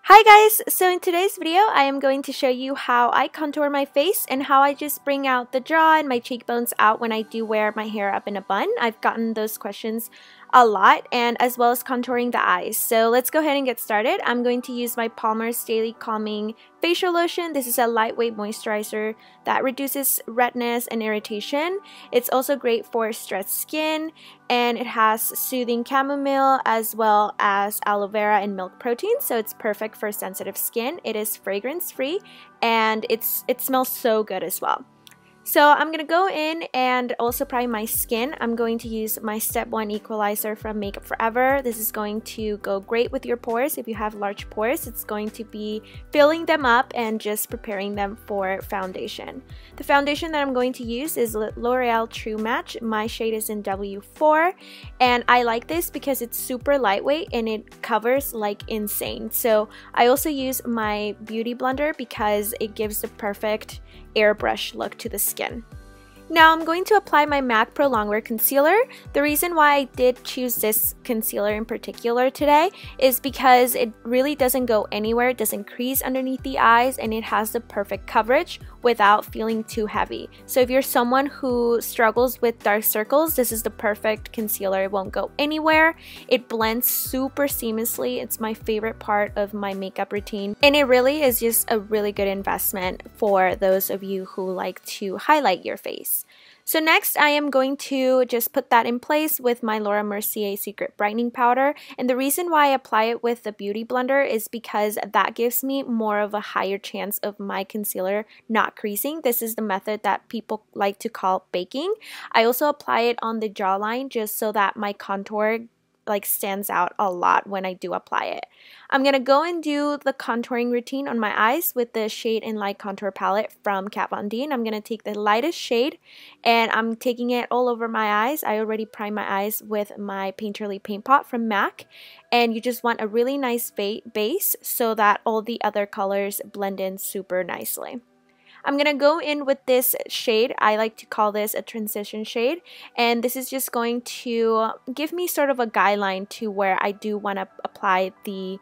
Hi guys! So in today's video, I am going to show you how I contour my face and how I just bring out the jaw and my cheekbones out when I do wear my hair up in a bun. I've gotten those questions a lot, and as well as contouring the eyes. So let's go ahead and get started. I'm going to use my Palmer's Daily Calming Facial Lotion. This is a lightweight moisturizer that reduces redness and irritation. It's also great for stressed skin, and it has soothing chamomile as well as aloe vera and milk protein, so it's perfect for sensitive skin. It is fragrance free and it smells so good as well. So I'm going to go in and also prime my skin. I'm going to use my Step 1 Equalizer from Makeup Forever. This is going to go great with your pores. If you have large pores, it's going to be filling them up and just preparing them for foundation. The foundation that I'm going to use is L'Oreal True Match. My shade is in W4, and I like this because it's super lightweight and it covers like insane. So I also use my Beauty Blender because it gives the perfect airbrush look to the skin. Now I'm going to apply my MAC Pro Longwear Concealer. The reason why I did choose this concealer in particular today is because it really doesn't go anywhere, it doesn't crease underneath the eyes, and it has the perfect coverage without feeling too heavy. So if you're someone who struggles with dark circles, this is the perfect concealer. It won't go anywhere. It blends super seamlessly. It's my favorite part of my makeup routine, and it really is just a really good investment for those of you who like to highlight your face. So next, I am going to just put that in place with my Laura Mercier Secret Brightening Powder. And the reason why I apply it with the Beauty Blender is because that gives me more of a higher chance of my concealer not creasing. This is the method that people like to call baking. I also apply it on the jawline just so that my contour stands out a lot when I do apply it. I'm gonna go and do the contouring routine on my eyes with the Shade and Light Contour Palette from Kat Von D. And I'm gonna take the lightest shade and I'm taking it all over my eyes. I already primed my eyes with my Painterly Paint Pot from MAC, and you just want a really nice base so that all the other colors blend in super nicely. I'm going to go in with this shade. I like to call this a transition shade, and this is just going to give me sort of a guideline to where I do want to apply the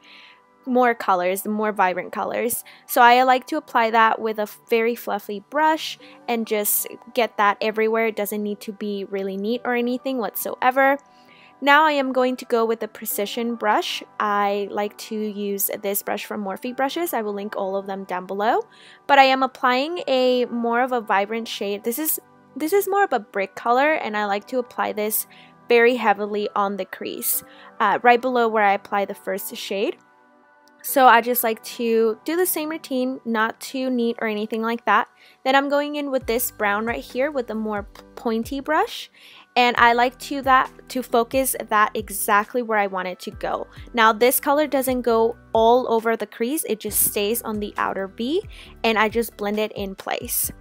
more colors, the more vibrant colors. So I like to apply that with a very fluffy brush and just get that everywhere. It doesn't need to be really neat or anything whatsoever. Now I am going to go with a precision brush. I like to use this brush from Morphe Brushes. I will link all of them down below. But I am applying a more of a vibrant shade. This is more of a brick color, and I like to apply this very heavily on the crease, right below where I apply the first shade. So I just like to do the same routine, not too neat or anything like that. Then I'm going in with this brown right here with a more pointy brush. And I like to focus that exactly where I want it to go. Now this color doesn't go all over the crease, it just stays on the outer V, and I just blend it in place.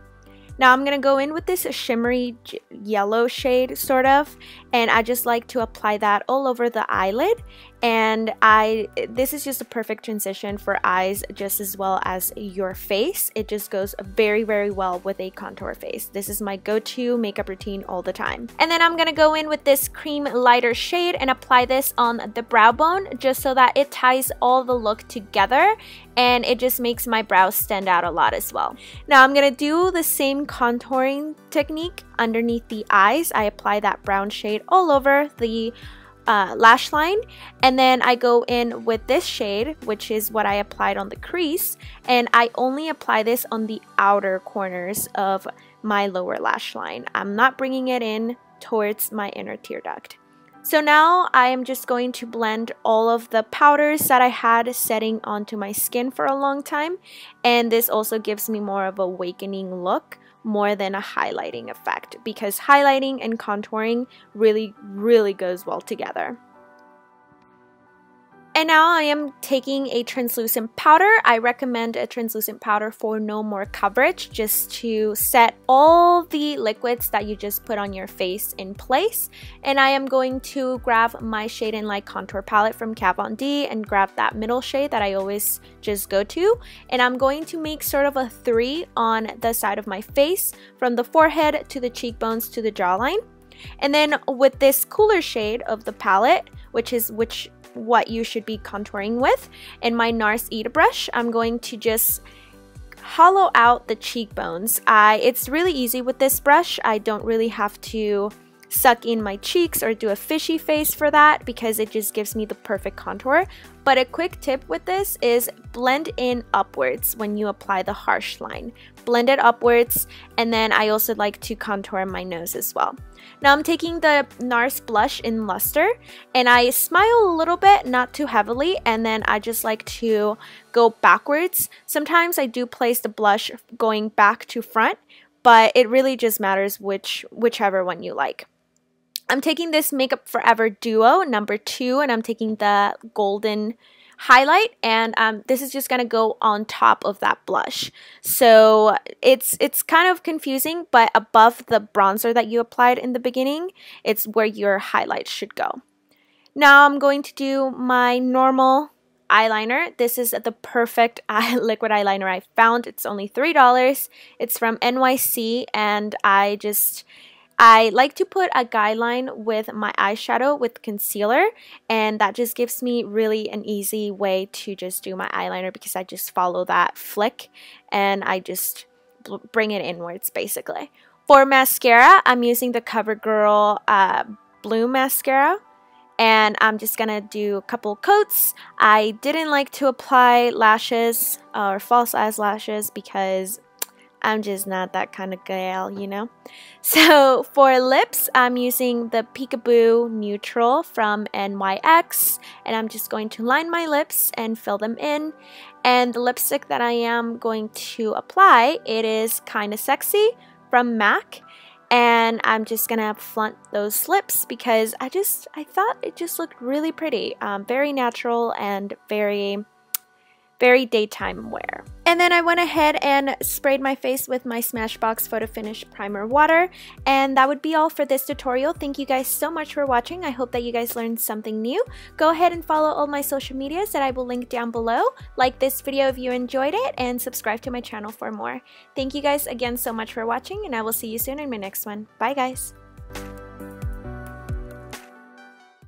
Now I'm going to go in with this shimmery yellow shade sort of, and I just like to apply that all over the eyelid. And this is just a perfect transition for eyes just as well as your face. It just goes very, very well with a contour face. This is my go-to makeup routine all the time. And then I'm going to go in with this cream lighter shade and apply this on the brow bone just so that it ties all the look together, and it just makes my brows stand out a lot as well. Now I'm going to do the same contouring technique underneath the eyes. I apply that brown shade all over the lash line, and then I go in with this shade, which is what I applied on the crease, and I only apply this on the outer corners of my lower lash line. I'm not bringing it in towards my inner tear duct. So now I am just going to blend all of the powders that I had setting onto my skin for a long time, and this also gives me more of a awakening look more than a highlighting effect, because highlighting and contouring really goes well together. And now I am taking a translucent powder. I recommend a translucent powder for no more coverage, just to set all the liquids that you just put on your face in place. And I am going to grab my Shade and Light Contour Palette from Kat Von D and grab that middle shade that I always just go to. And I'm going to make sort of a 3 on the side of my face, from the forehead to the cheekbones to the jawline. And then with this cooler shade of the palette, which what you should be contouring with. In my NARS Ita brush, I'm going to just hollow out the cheekbones. It's really easy with this brush. I don't really have to suck in my cheeks or do a fishy face for that because it just gives me the perfect contour. But a quick tip with this is blend in upwards when you apply the harsh line. Blend it upwards, and then I also like to contour my nose as well. Now I'm taking the NARS blush in Luster, and I smile a little bit, not too heavily, and then I just like to go backwards. Sometimes I do place the blush going back to front, but it really just matters whichever one you like. I'm taking this Makeup Forever Duo number 2, and I'm taking the golden highlight, and this is just gonna go on top of that blush. So it's kind of confusing, but above the bronzer that you applied in the beginning, it's where your highlight should go. Now I'm going to do my normal eyeliner. This is the perfect liquid eyeliner I found. It's only $3. It's from NYC, and I like to put a guideline with my eyeshadow with concealer, and that just gives me really an easy way to just do my eyeliner because I just follow that flick and I just bring it inwards basically. For mascara, I'm using the CoverGirl Blue Mascara, and I'm just gonna do a couple coats. I didn't like to apply lashes or false eyelashes because I'm just not that kind of gal, you know. So for lips, I'm using the Peekaboo Neutral from NYX, and I'm just going to line my lips and fill them in. And the lipstick that I am going to apply, it is Kinda Sexy from MAC, and I'm just gonna flaunt those lips because I thought it just looked really pretty, very natural and very daytime wear. And then I went ahead and sprayed my face with my Smashbox Photo Finish Primer Water, and that would be all for this tutorial. Thank you guys so much for watching. I hope that you guys learned something new. Go ahead and follow all my social medias that I will link down below. Like this video if you enjoyed it, and subscribe to my channel for more. Thank you guys again so much for watching, and I will see you soon in my next one. Bye guys!